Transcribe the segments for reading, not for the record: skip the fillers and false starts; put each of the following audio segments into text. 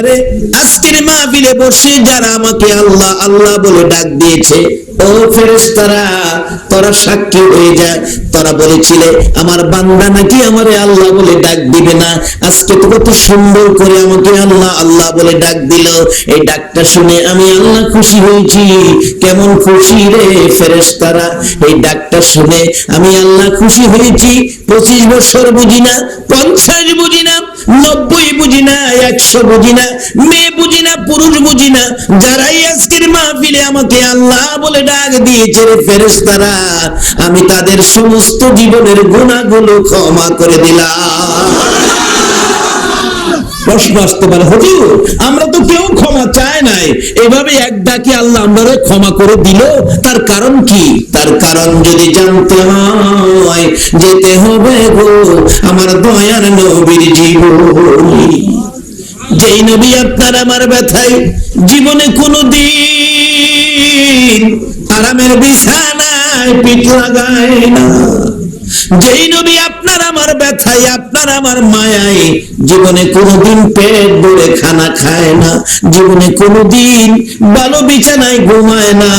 রে আজকের মাহফিলে বসে যারা আমাকে আল্লাহ আল্লাহ বলে ডাক দিয়েছে, ও ফেরেশতারা তোরা সাক্ষী হয়ে যায়। তোরা বলেছিলে আমার বান্দা নাকি আমারে আল্লাহ বলে ডাক দিবে না, আজকে তো কত সুন্দর করে আমাকে আল্লাহ আল্লাহ বলে ডাক দিল। এই ডাকটা শুনে আমি আল্লাহ খুশি হয়েছি। কেমন খুশি রে ফেরেশতারা, এই ডাকটা শুনে আমি আল্লাহ খুশি হয়েছি। 25 বছর বুঝি না, 50 বুঝি না, 90 বুঝি না, 100 বুঝি না, মেয়ে বুঝি না, পুরুষ বুঝি না, যারাই আজকের মাহফিলে আমাকে আল্লাহ বলে ডাক দিয়েছে রে ফেরেশতারা, আমি তাদের সমস্ত জীবনের গুনাহগুলো ক্ষমা করে দিলাম। প্রশ্ন আসতে পারে, হুজুর আমরা তো কেউ ক্ষমা চায় নাই, এভাবে এক ডাকে আল্লাহ আমাদের ক্ষমা করে দিল, তার কারণ কি? তার কারণ যদি জানতে হয় যেতে হবে গো আমার দয়ার নবীর জীবনী। যেই নবী আপনার আমার ব্যথায় জীবনে কোনদিন আরামের বিছানায় পিঠ লাগায় না, যেই নবী আপনার আমার ব্যথায় আপনার আমার মায়ায় জীবনে কোনদিন পেট ভরে খানা খায় না, জীবনে কোনদিন ভালো বিছানায় ঘুমায় না,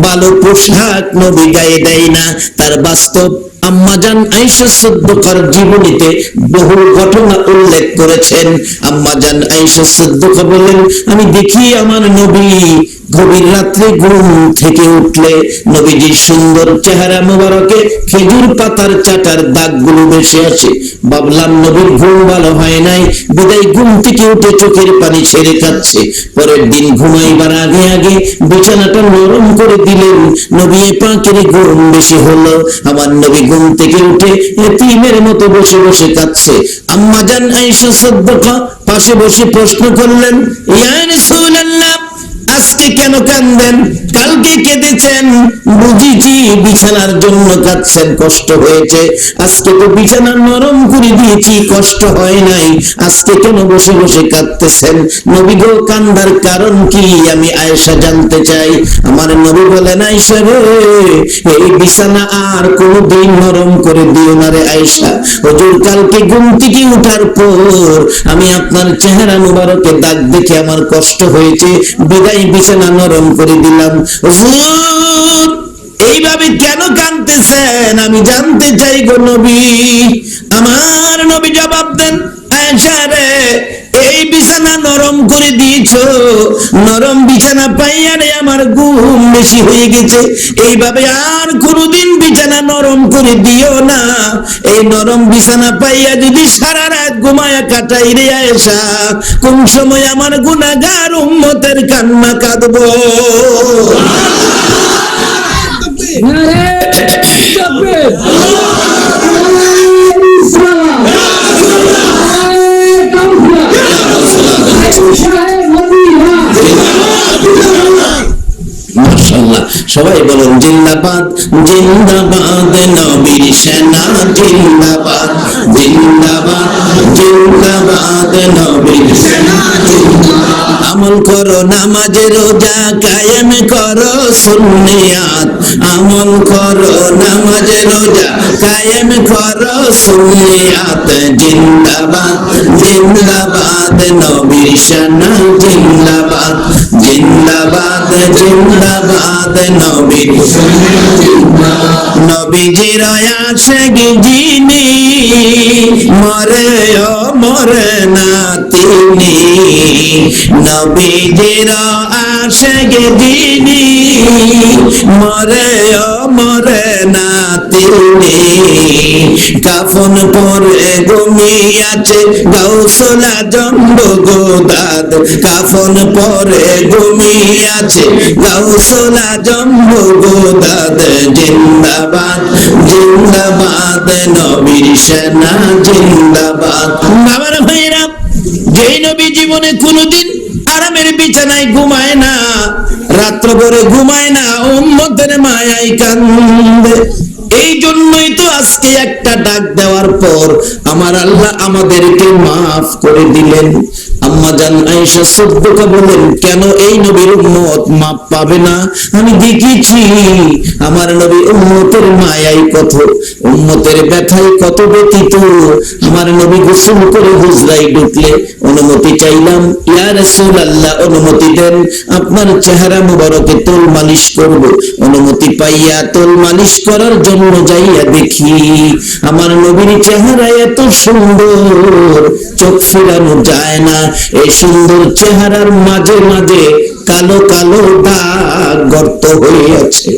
ভালো পোশাক নবী গায়ে দেয় না, তার বাস্তব আম্মাজান আয়েশা সিদ্দিকার জীবনীতে বহু ঘটনা উল্লেখ করেছেন। আম্মাজান আয়েশা সিদ্দিকা বলেন, আমি দেখি আমার নবী গভীর রাত্রে ঘুম থেকে উঠলে নবীজির সুন্দর চেহারা মোবারকে খেজুর পাতার চাটার দাগগুলো ভেসে আছে। ভাবলাম নবীর ঘুম ভালো হয় নাই, বিদায় ঘুম থেকে উঠে চোখের পানি ছেড়ে কাঁদছে। পরের দিন ঘুমাইবার আগে আগে বিছানাটা নরম করে দিলেন, নবী পাকের ঘুম বেশি হলো। আমার নবী ঘুম থেকে উঠে এতিমের মতো বসে বসে কাঁদছে। আম্মাজান আয়েশা সিদ্দিকা পাশে বসে প্রশ্ন করলেন, ইয়া রাসূলুল্লাহ আজকে কেন কাঁদেন? কালকে কেঁদেছেন, বুঝেছি বিছানার জন্য কাঁদছেন, কষ্ট হয়েছে। আজকে তো বিছানা নরম করে দিয়েছি, কষ্ট হয় নাই, আজকে কেন বসে বসে কাঁদতেছেন? নবী গো কান্দার কারণ কি আমি আয়েশা জানতে চাই। আমার নবী বলেন, আয়েশা রে এই বিছানা আর কোনদিন নরম করে দিও না রে আয়েশা। হুজুর কালকে ঘুম থেকে উঠার পর আমি আপনার চেহারা মুবারকে দাগ দেখে আমার কষ্ট হয়েছে, বিদায় বিছানা নরম করে দিলাম। হুজুর এইভাবে কেন কাঁদতেছেন আমি জানতে চাই গো নবী। আমার নবী জবাব দেন, আয়েশা রে এই বিছানা নরম করে দিয়েছো, নরম বিছানা পাইয়া রে আমার ঘুম বেশি হয়ে গেছে, এইভাবে আর কোনদিন বিছানা নরম করে দিও না। এই নরম বিছানা পাইয়া যদি সারা রাত ঘুমায়া কাটাই রে আয়েশা, কোন সময় আমার গুনাহগার উম্মতের কান্না কাঁদবো। মাশাআল্লাহ, সবাই বলুন জিন্দাবাদ জিন্দাবাদ নবীর সেনা, জিন্দাবাদ জিন্দাবাদ জিন্দাবাদ নবীর সেনা। আমল করো নামাজে রোজা কায়েম করো সুন্নিয়াত, আমল করো নামাজে রোজা কায়েম করো সুন্নিয়াত। জিন্দাবাদ জিন্দাবাদ নবীর সেনা, জিন্দাবাদ জিন্দাবাদ জিন্দাবাদ নবীর সেনা। নবীজির আশিক যিনি মরে ও মরে না তিনি, নবীজির আশিক যিনি মরে ও মরে না তিনি। কাফন পরে ঘুমিয়াছে গাউসুল আজম বগদাদ, কাফন পরে ঘুমিয়াছে গাউসুল আজম বগদাদ। জিন্দাবাদ জিন্দাবাদ নবীর সেনা, জিন্দাবাদ। আমার ভাইরা, যেই নবী জীবনে কোনদিন আরামের বিছানায় ঘুমায় না, রাত্র ভরে ঘুমায় না, উম্মতের মায়ায় কান্দে, এই জন্যই তো আজকে একটা ডাক দেওয়ার পর আমার আল্লাহ আমাদেরকে মাফ করে দিলেন। আম্মা জান আয়েশা সিদ্দিকা বলেন, কেন এই নবীর উম্মত মাপ পাবে না? আমি দেখেছি আমার নবী উম্মতের মায়াই কত, উম্মতের ব্যথায় কত ব্যথিত। আমার নবী গোসল করে হুজরায় ঢুকলে অনুমতি চাইলাম, ইয়া রাসূলুল্লাহ অনুমতি দেন, আপনার চেহারা মুবারকে তোল মালিশ করব। অনুমতি পাইয়া তোল মালিশ করার জন্য যাইয়া দেখি আমার নবীর চেহারা এত সুন্দর, চোখ ফেরানো যায় না। এই সুন্দর চেহারার মাঝে মাঝে কালো কালো দাগ গর্ত হয়ে আছে।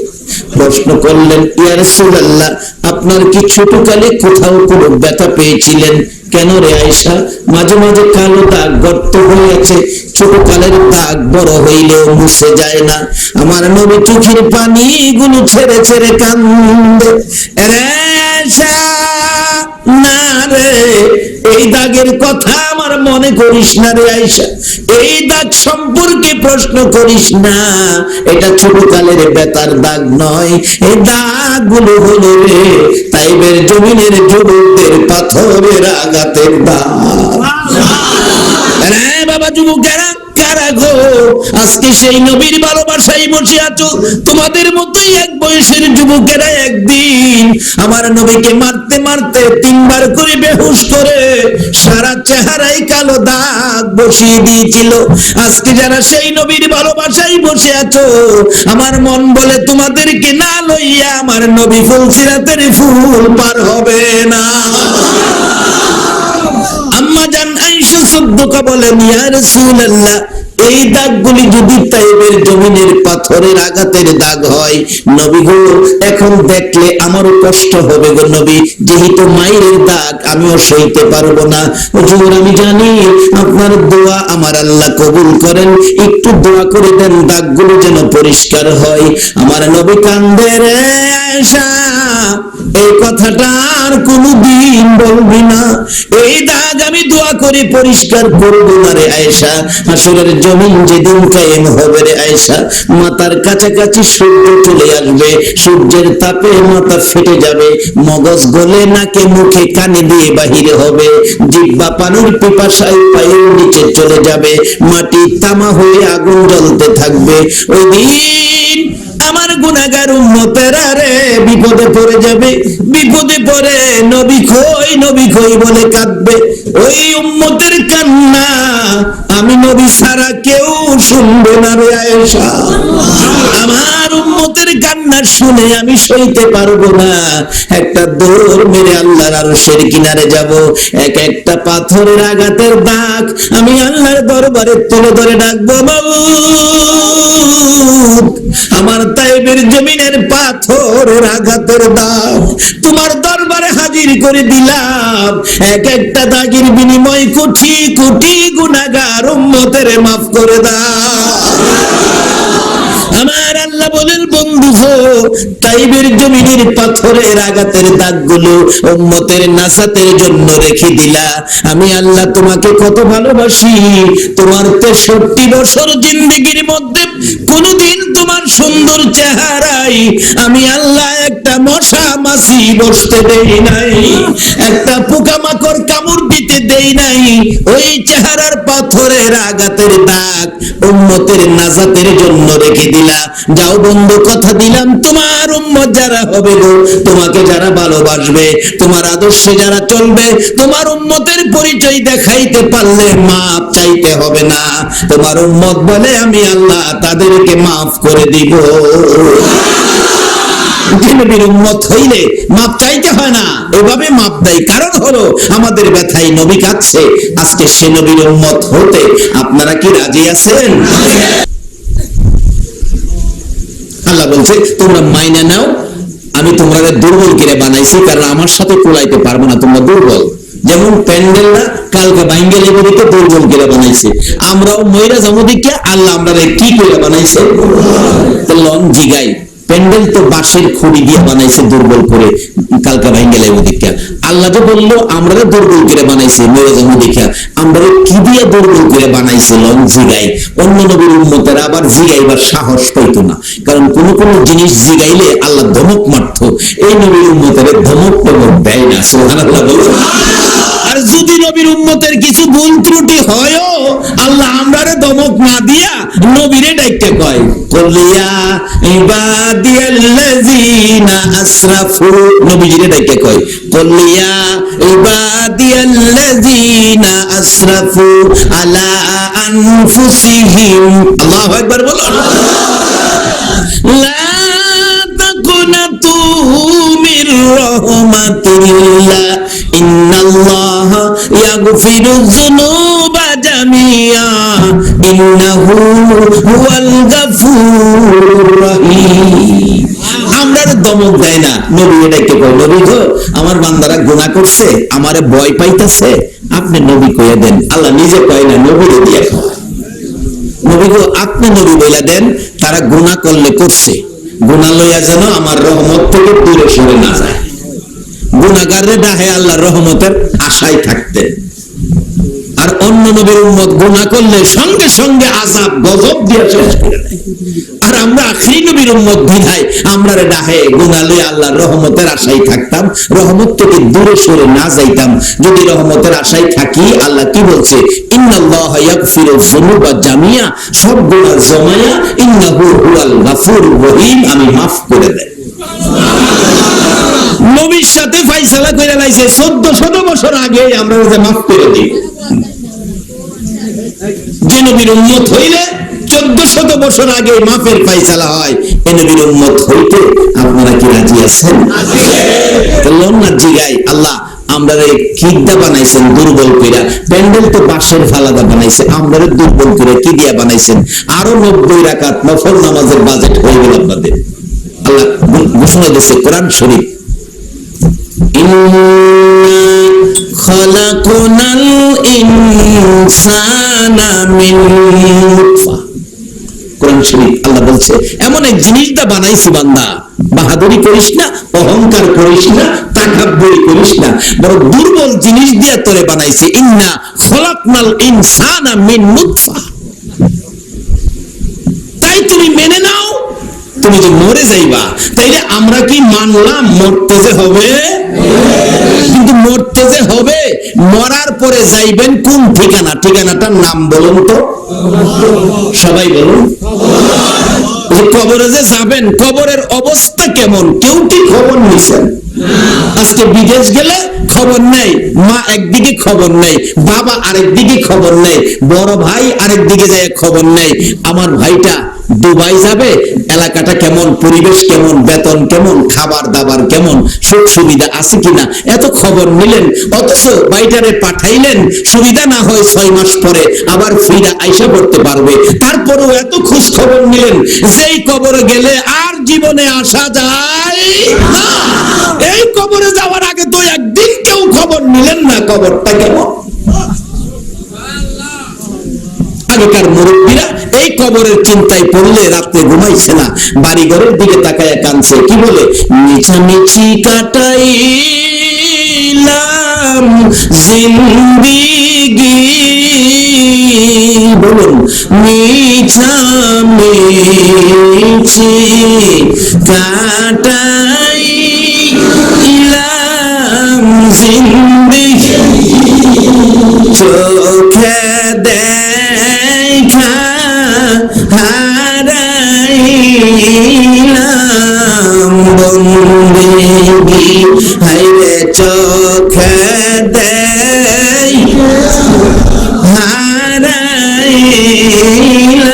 প্রশ্ন করলেন, ইয়া রাসূলুল্লাহ আপনার কি ছোটকালে কোথাও কোনো ব্যথা পেয়েছিলেন? কেন রে আয়েশা? মাঝে মাঝে কালো দাগ গর্ত হয়ে আছে, ছোটকালের দাগ বড় হইলেও মুছে যায় না। আমার নবী চোখের পানি গুলো ছেড়ে ছেড়ে কান্দে, আয়েশা না রে, এই দাগের কথা আমার মনে করিস না রে আয়েশা, এই দাগ সম্পর্কে প্রশ্ন করিস না, এটা ছোটকালের ব্যথার দাগ নয়, এই দাগ গুলো হলো রে তাইবের জমিনের যুবকদের পাথরের আঘাতের দাগ। বাবা যুবকেরা, কারা গো আজকে সেই নবীর ভালোবাসায় বসে আছো? তোমাদের মতোই এক বয়সের যুবকেরা একদিন আমার নবীকে মারতে মারতে 3 বার করে বেহুশ করে সারা চেহারায় কালো দাগ বসিয়ে দিয়েছিল। আজকে যারা সেই নবীর ভালোবাসায় বসে আছো, আমার মন বলে তোমাদেরকে না লইয়া আমার নবী ফুলসিরাতের ফুল পার হবে না। আম্মা জান আয়েশা সিদ্দিকা বলেন, ইয়া রাসূলুল্লাহ এই দাগগুলি যদি তাইবের জমিনের পাথরের আঘাতের দাগ হয়, নবী গো এখন দেখলে আমারও কষ্ট হবে গো নবী, যেহেতু মায়ের দাগ আমিও সইতে পারবো না। হুজুর আমি জানি আপনার দোয়া আমার আল্লাহ কবুল করেন, একটু দোয়া করে দেন দাগগুলো যেন পরিষ্কার হয়। আমার নবী কান্দে, রে আয়েশা এই কথাটা আর কোনদিন বলবি না, এই দাগ আমি দোয়া করে পরিষ্কার করবো না রে আয়েশা। হাসরের জমিন যেদিন কায়েম হবে রে আয়েশা, মাথার কাছাকাছি সূর্য চলে আসবে, সূর্যের তাপে মাথা ফেটে যাবে, মগজ গলে নাকে মুখে কানে দিয়ে বাহিরে হবে, জিহ্বা পানির পিপাসায় পায়ের নিচে চলে যাবে, মাটি তামা হয়ে আগুন জ্বলতে থাকবে। ওই দিন আমার গুনাহগার উম্মতেরা রে বিপদে পড়ে যাবে, বিপদে পড়ে নবী কই বলে কাঁদবে। ওই উম্মতের কান্না আমি নবী ছাড়া কেউ শুনবে না রে আয়েশা। আমার উম্মতের কান্না শুনে আমি সইতে পারবো না, একটা দৌড় মেরে আল্লাহর আরশের কিনারে যাব, এক একটা পাথরের আঘাতের দাগ আমি আল্লাহর দরবারে তুলে ধরে ডাকবো, মাবুদ আমার তাইবের জমিনের পাথরের আঘাতের দাগ তোমার দরবারে হাজির করে দিলাম, এক একটা দাগের বিনিময় কোটি কোটি গুনাহগার উম্মতের মাফ করে দাও। আমার আল্লাহ বলেন, বন্ধু তাইবের জমিনের পাথরের আঘাতের দাগগুলো উম্মতের নাসাতের জন্য রেখে দিলা। আমি আল্লাহ তোমাকে কত ভালোবাসি, তোমার 63 বছর জিন্দেগির মধ্যে কোনদিন তোমার সুন্দর চেহারায় আমি আল্লাহ একটা মশা মাছি বসতে দেই নাই, একটা পোকামাকড় কামড় দিতে দেই নাই। ওই চেহারার পাথরের আঘাতের দাগ উম্মতের নাজাতের জন্য রেখে দিলা। যাও বন্ধু, কথা দিলাম তোমার উম্মত যারা হবে গো, তোমাকে যারা ভালোবাসবে, তোমার আদর্শে যারা চলবে, তোমার উম্মতের পরিচয় দেখাইতে পারলে মাপ চাইতে হবে না। তোমার উম্মত বলে আমি আল্লাহ তাদেরকে মাফ করে দিব। নবীর উম্মত হইলে মাপ চাইতে হয় না, এভাবে মাপ দেয়। কারণ হলো আমাদের ব্যথায় নবী কাঁদছে। আজকে সে নবীর উম্মত হতে আপনারা কি রাজি আছেন? আল্লাহ বলছে, তোমরা মাইনা নাও, আমি তোমাদের দুর্বল করে বানাইছি, কারণ আমার সাথে কোলাইতে পারবো না, তোমরা দুর্বল। যেমন প্যান্ডেল না কালকে বাইঙ্গেল এগুলিকে দুর্বল করে বানাইছে, আমরাও ময়রা জমদিকে আল্লাহ আমরা কি করে বানাইছে লং জিগাই। প্যান্ডেল তো বাঁশের খুঁড়ি দিয়ে বানাইছে দুর্বল করে, কালকা ভাঙ্গেলাই ওদিকে আল্লাহ তো বললো আমরা দুর্বল করে বানাইছে মেরাজম দেখা, আমরা কি দিয়ে দুর্বল করে বানাইছে লং জিগাই। অন্য নবীর উম্মতেরা আবার জিগাইবার সাহস পাইতো না, কারণ কোন কোন জিনিস জিগাইলে আল্লাহ ধমক মারত, এই নবীর উম্মতের ধমক টমক দেয় না। সুবহানাল্লাহ বলো। আর যদি নবীর উম্মতের কিছু ভুল ত্রুটি হয়ও দমক না দিয়া নবীরে ডাইকা কয়, কুলিয়া ইবাদিয়াল্লাযিনা আসরাফু, নবীজিরে ডাইকা কয়, কুলিয়া ইবাদিয়াল্লাযিনা আসরাফু আলা আনফুসিহিম। আল্লাহু আকবার বলুন। লা তাকুনাতু মির রাহমাতিল্লাহ ইন্নাল্লাহা ইয়াগফিরুয যুনুবা জামিআ ইন্নাহু হুয়াল গাফুরুর রহিম। আমরা দমক দেয় না, নবী এটাকে কয়, নবী গো আমার বান্দারা গুনাহ করছে, আমারে ভয় পাইতেছে, আপনি নবী কইয়া দেন। আল্লাহ নিজে কয় না, নবীরে দিয়া কয়, নবী গো আপনি নবী বইলা দেন, তারা গুনাহ করলে করছে, গুনাহ লইয়া যেন আমার রহমত থেকে দূরে সরে না যায়। গুনাহগাররে ডাহে আল্লাহর রহমতের আশায় থাকতে। আর অন্য নবীর উম্মত গুনাহ করলে সঙ্গে সঙ্গে আযাব গজব দিয়ে শেষ করে দেয়। আর আমরা আখিরি নবীর উম্মত বিধায় আমরা ডাহে গুনাহ লইয়া আল্লাহর রহমতের আশায় থাকতাম, রহমত থেকে দূরে সরে না যাইতাম। যদি রহমতের আশায় থাকি, আল্লাহ কি বলছে, ইন্নাল্লাহা ইয়াগফিরুয যুনুবা জামিআ, সব গুনাহ জমায়া, ইন্নাহু হুয়াল গাফুরুর রহিম, আমি মাফ করে দেই। নবীর সাথে ফয়সালা কইরা লাইছে 1400 বছর আগে, আমরা ওকে মাফ করে দিই। যে নবীর উম্মত হইলে 1400 বছর আগে মাফের ফয়সালা হয়, এই নবীর উম্মত হইতে আপনারা কি রাজি আছেন? না জিগাই, আল্লাহ আমরা কিডা বানাইছেন দুর্বল কইরা, প্যান্ডেল তো বাঁশের ফালাদা বানাইছে, আমরা দুর্বল করে কি দিয়া বানাইছেন? আরো 90 রাকাত নফল নামাজের বাজেট হয়ে গেল আপনাদের। আল্লাহ ঘোষণা দিয়েছে কোরআন শরীফ, খালাকনাল ইনসানা মিন নুতফা। কোরআন শরীফ আল্লাহ বলছে, এমন এক জিনিসটা বানাইছি বান্দা, বাহাদুরি করিস না, অহংকার করিস না, তাকাব্বুরি করিস না, বড় দুর্বল জিনিস দিয়ে তোরে বানাইছি। ইন্না খালাকনাল ইনসানা মিন নুতফা। তাই তুমি মেনে নাও, তুমি যে মরে যাইবা, তাইলে আমরা কি মানলাম মরতে যে হবে? কিন্তু মরতে যে হবে, মরার পরে যাইবেন কোন ঠিকানা? ঠিকানাটার নাম বলুন তো, সবাই বলুন। কবরে যে যাবেন, কবরের অবস্থা কেমন? কেউ কি খবর নিছেন? আজকে বিদেশ গেলে খবর নেই, মা একদিকে খবর নেই, বাবা আরেকদিকে খবর নেই, বড় ভাই আরেকদিকে যায় খবর নেই। আমার ভাইটা দুবাই যাবে, এলাকাটা কেমন, পরিবেশ কেমন, বেতন কেমন, খাবার দাবার কেমন, সুখ সুবিধা আছে কিনা, এত খবর নিলেন। অথচ ভাইটারে পাঠাইলেন, সুবিধা না হয় 6 মাস পরে আবার ফিরা আইসা পড়তে পারবে, তারপরেও এত খোঁজ খবর নিলেন। যেই কবরে গেলে আর জীবনে আসা যায় না, এই কবরে যাওয়ার আগে তো একদিন কেউ খবর নিলেন না কবরটা কেমন। আগেকার মুরব্বীরা এই কবরের চিন্তায় পড়লে রাতে ঘুমাইছে না, বাড়ি ঘরের দিকে তাকায় কাঁদছে। কি বলে? মিছামিছি কাটাইলাম জিন্দেগি, বলুন, মিছামিছি কাটাইলাম জিন্দেগি, চোখে দেখা হারাইলাম বন্দেগি, হাইরে চোখে দেখা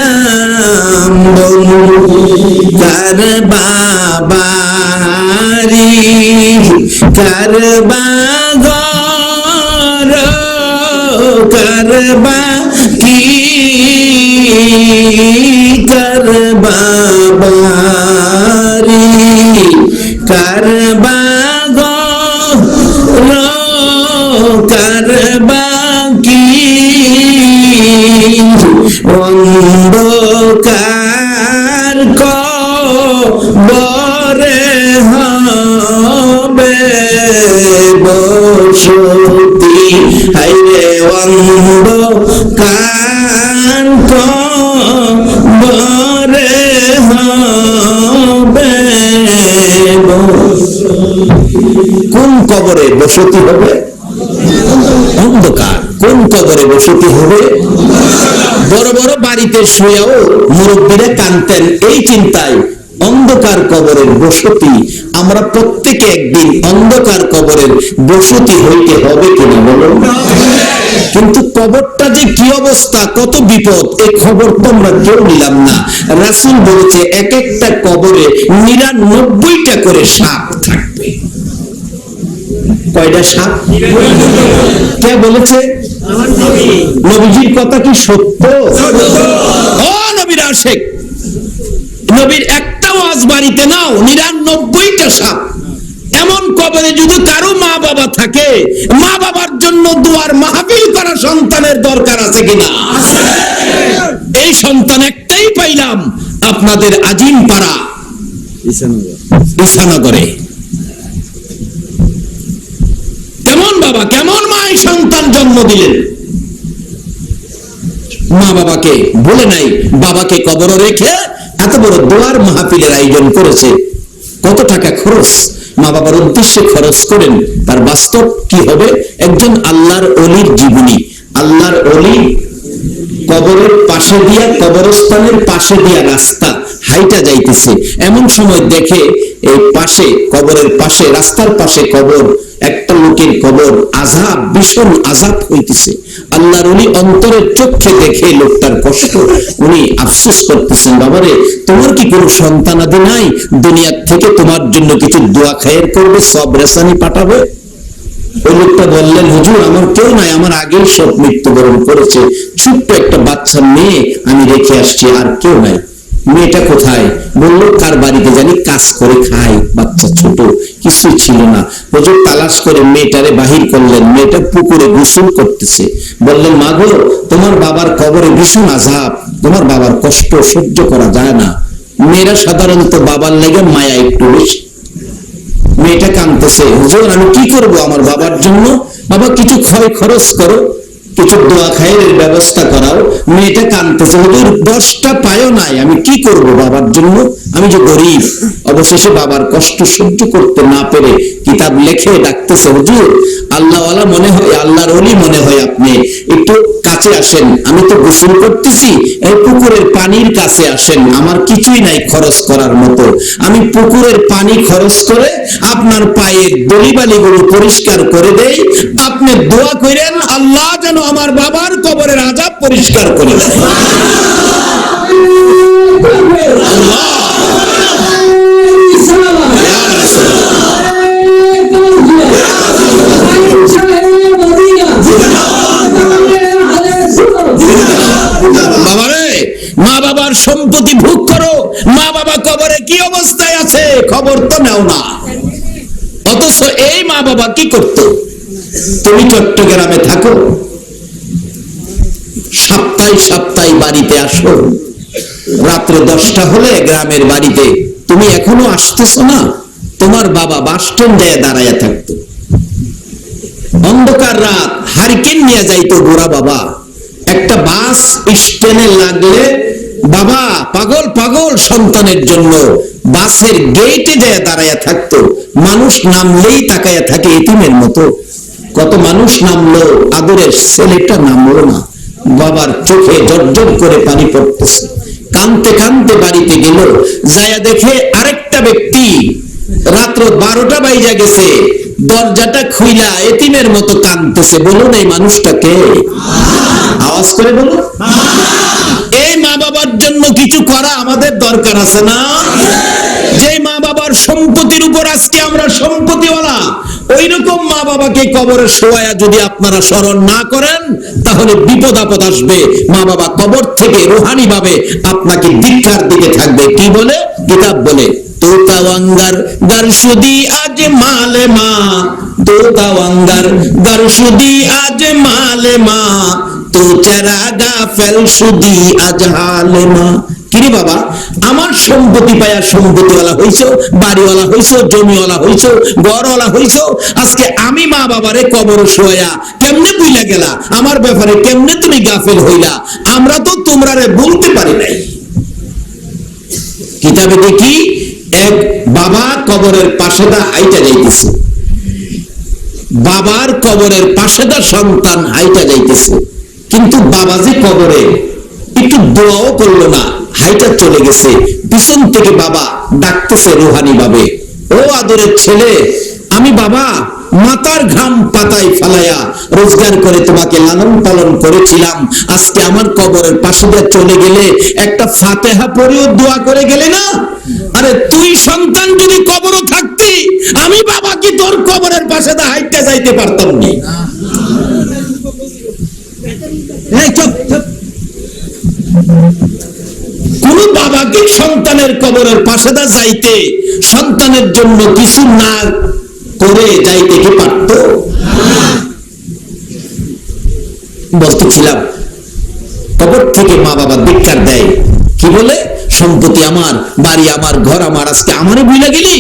হারাইলাম বন্দেগি। কার বাবারি, কার বাগর, কার বাকি, কার বাবারি, কার বাগর, কার বাকি, অন্ধকার কবরে হবে বসতি, হাইরে অন্ধকার কবরে হবে বসতি। কোন কবরে বসতি হবে? অন্ধকার। কোন কবরে বসতি হবে? বড় বড় বাড়িতে শুয়েও মুরব্বীরা কাঁদতেন এই চিন্তায়, অন্ধকার কবরের বসতি, আমরা প্রত্যেকে একদিন অন্ধকার কবরের বসতি হইতে হবে কিনা বলুন। কিন্তু কবরটা যে কি অবস্থা, কত বিপদ, এই খবর তো আমরা কেউ নিলাম না। রাসূল বলেছে এক একটা কবরে 99টা করে সাপ থাকবে। কয়টা সাপ? কে বলেছে? নবীজির কথা কি সত্য? ও নবীর আশিক, নবীর একটা ওয়াজ বাড়িতে নাও, 99টা সাপ। এমন কবরে যদি কারো মা বাবা থাকে, মা বাবার জন্য দুয়ার মাহফিল করা সন্তানের দরকার আছে কিনা? এই সন্তান একটাই পাইলাম আপনাদের আজিম পাড়া ঈশানগরে। কেমন বাবা, কেমন মা এই সন্তান জন্ম দিলেন? মা বাবাকে বলে নাই, বাবাকে কবরে রেখে এত বড় দোয়ার মাহফিলের আয়োজন করেছে। কত টাকা খরচ মা বাবার উদ্দেশ্যে খরচ করেন, তার বাস্তব কি হবে? একজন আল্লাহর ওলির জীবনী। আল্লাহর ওলি কবরের পাশে দিয়া, কবরস্থানের পাশে দিয়া রাস্তা হাইটা যাইতেছে, এমন সময় দেখে এই পাশে, কবরের পাশে, রাস্তার পাশে কবর, একটা লোকের কবর, আযাব, ভীষণ আযাব হইতেছে। আল্লাহর ওলি অন্তরের চোখে দেখে লোকটার কষ্ট, উনি আফসোস করতেছেন, বাবারে তোমার কি কোনো সন্তানাদি নাই? দুনিয়ার থেকে তোমার জন্য কিছু দোয়া খায়ের করবে, সব রেসানি পাঠাবে। ওই লোকটা বললেন, হুজুর আমার কেউ নাই, আমার আগেই সব মৃত্যুবরণ করেছে, ছোট্ট একটা বাচ্চা মেয়ে আমি রেখে আসছি, আর কেউ নাই। মেয়েটা কোথায়? বললো কার বাড়িতে জানি কাজ করে খায়, বাচ্চা ছোট, কিছুই ছিল না। হুজুর তালাশ করে মেয়েটারে বাহির করলেন, মেয়েটা পুকুরে গোসল করতেছে। বললেন, মা গো তোমার বাবার কবরে ভীষণ আযাব, তোমার বাবার কষ্ট সহ্য করা যায় না। মেয়েরা সাধারণত বাবার লেগে মায়া একটু বেশি। মেয়েটা কাঁদতেছে, হুজুর আমি কি করব আমার বাবার জন্য? বাবা কিছু খরচ করো, কিছু দোয়া খায়ের ব্যবস্থা করাও। মেয়েটা কাঁদতেছে, হুজুর 10টা পায়ও নাই, আমি কি করব বাবার জন্য, আমি যে গরিব। অবশেষে বাবার কষ্ট সহ্য করতে না পেরে কিতাব লেখে ডাকতেছে, হুজুর আল্লাহওয়ালা মনে হয়, আল্লাহর ওলি মনে হয়, আপনি একটু কাছে আসেন, আমি তো গোসল করতেছি, এই পুকুরের পানির কাছে আসেন, আমার কিছুই নাই খরচ করার মতো, আমি পুকুরের পানি খরচ করে আপনার পায়ের দলিবালিগুলো পরিষ্কার করে দেই, আপনি দোয়া করেন আল্লাহ যেন আমার বাবার কবরের আযাব পরিষ্কার করে দেয়। বাবারে মা বাবার সম্পত্তি ভোগ করো, মা বাবা কবরে কি অবস্থায় আছে খবর তো নাও না। অথচ এই মা বাবা কি করত? তুমি চট্টগ্রামে থাকো, সপ্তাহে সপ্তাহে বাড়িতে আসো, রাত্রে 10টা হলে গ্রামের বাড়িতে তুমি এখনো আসতেছ না, তোমার বাবা বাস স্ট্যান্ডে দাঁড়াইয়া থাকতো। অন্ধকার রাত, হারিকেন নিয়ে যাইতো বুড়া বাবা, একটা বাস স্ট্যান্ডে লাগলে বাবা পাগল পাগল সন্তানের জন্য বাসের গেটে যায় দাঁড়াইয়া থাকতো। মানুষ নামলেই তাকাইয়া থাকে এতিমের মতো। কত মানুষ নামলো, আদরের ছেলেটা নামলো না, বাবার চোখে জর্জর করে পানি পড়তেছে। কাঁদতে কাঁদতে বাড়িতে গেল, যায়া দেখে আরেকটা ব্যক্তি রাত্র 12টা বাজে গেছে, দরজাটা খুইলা এতিমের মতো কাঁদতেছে। বলুন এই মানুষটাকে, আওয়াজ করে বলুন। এই মা বাবার জন্য কিছু করা আমাদের দরকার আছে না? যে মা বাবার সম্পত্তির উপর আজকে আমরা সম্পত্তিওয়ালা, ওই রকম মা বাবাকে কবরে শোয়ায়া যদি আপনারা স্মরণ না করেন, তাহলে বিপদ আপদ আসবে। মা বাবা কবর থেকে রুহানি ভাবে আপনাকে দীক্ষার দিকে থাকবে। কি বলে কিতাব বলে, তোতাওয়াঙ্গার গারসুদি আজ মালে মা, তোতাওয়াঙ্গার গারসুদি আজ মালে মা, তো চেরা গাফেল সুদি আজ হালে মা। কিরে বাবা, আমার সম্পত্তি পায়া সম্পত্তিওয়ালা হইছো, বাড়িওয়ালা হইছো, জমিওয়ালা হইছো, ঘরওয়ালা হইছো, আজকে আমি মা বাবারে কবর শোয়া কেমনে বুইলা গেলা, আমার ব্যাপারে কেমনে তুমি গাফেল হইলা, আমরা তো তোমরারে বলতে পারি নাই। কিতাবে দেখি এক বাবা কবরের পাশে দা হাইটা যাইতেছে, বাবার কবরের পাশে দা সন্তান হাইটা যাইতেছে, কিন্তু বাবা যে কবরে, দোয়াও করলো না, হাইটা চলে গেছে। পিছন থেকে বাবা ডাকতেছে রুহানি ভাবে, ও আদরের ছেলে, আমি বাবা মাথার ঘাম পাতায় ফালাইয়া রোজগার করে তোমাকে লালন পালন করেছিলাম, আজকে আমার কবরের পাশে দিয়ে চলে গেলে একটা ফাতিহা পড়েও দোয়া করে গেলে না। আরে তুই সন্তান যদি কবরও থাকতি, আমি বাবা কি তোর কবরের পাশে দিয়ে হাইটে যাইতে পারতাম না। কোন বাবা কি সন্তানের কবরের পাশে দা যাইতে, সন্তানের জন্য কিছু না করে যাইতে কি পারত? বলতেছিলাম কবর থেকে মা বাবা ধিক্কার দেয়, কি বলে? সম্পত্তি আমার, বাড়ি আমার, ঘর আমার, আজকে আমারে ভুলে গেলি?